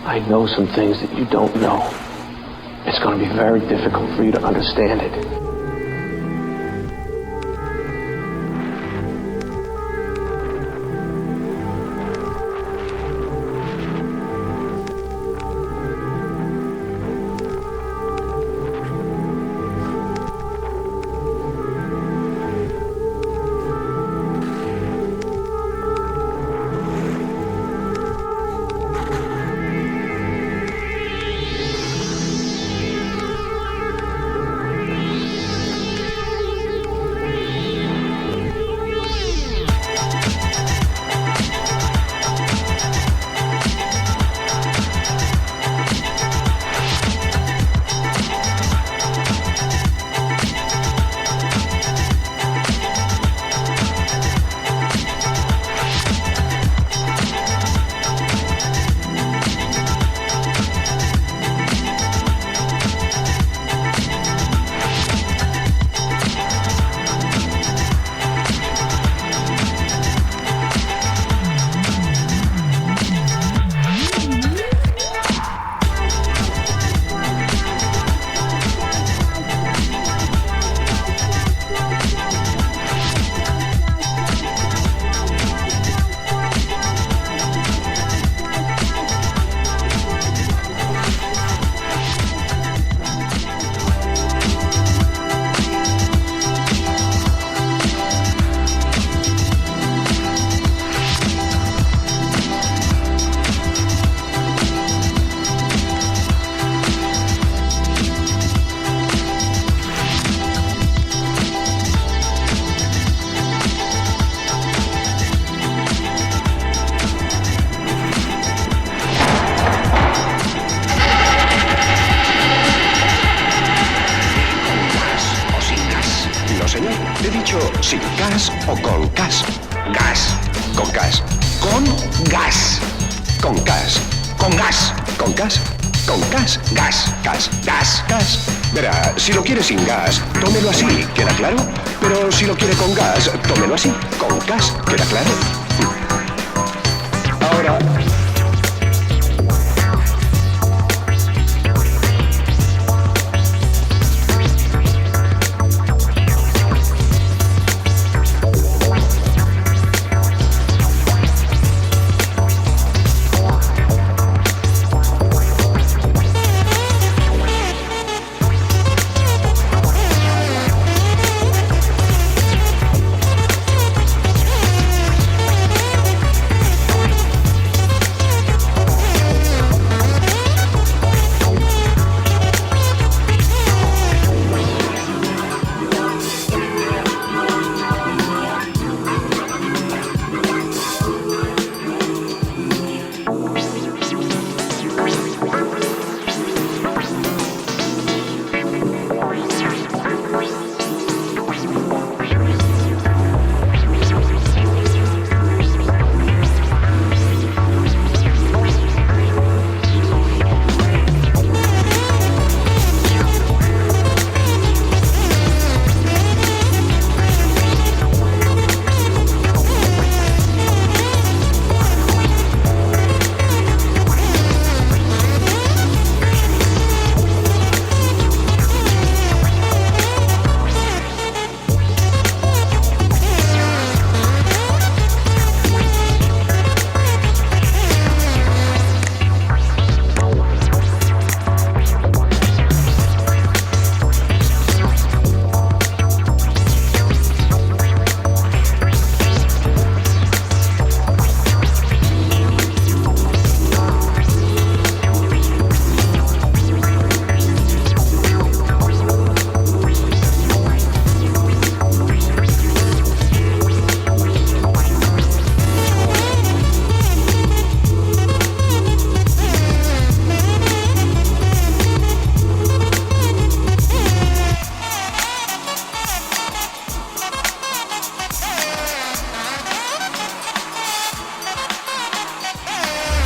I know some things that you don't know. It's going to be very difficult for you to understand it. He dicho sin gas o con gas. Gas. Con gas. Con gas. Con gas. Con gas. Con gas. Con gas. Gas. Gas. Gas. Gas. Verá, si lo quiere sin gas, tómelo así, ¿queda claro? Pero si lo quiere con gas, tómelo así, con gas, ¿queda claro? Ahora...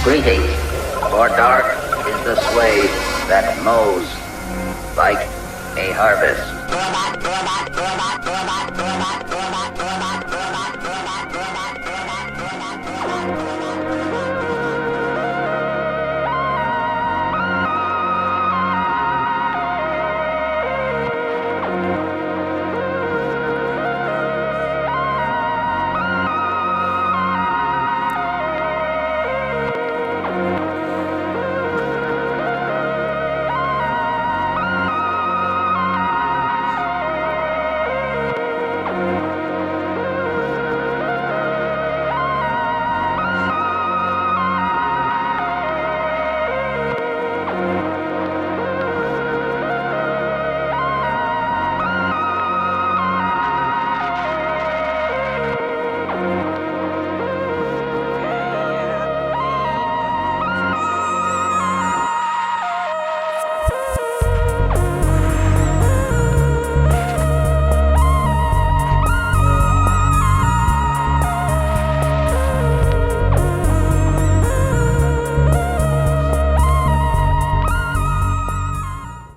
Greetings, for dark is the slave that mows like a harvest.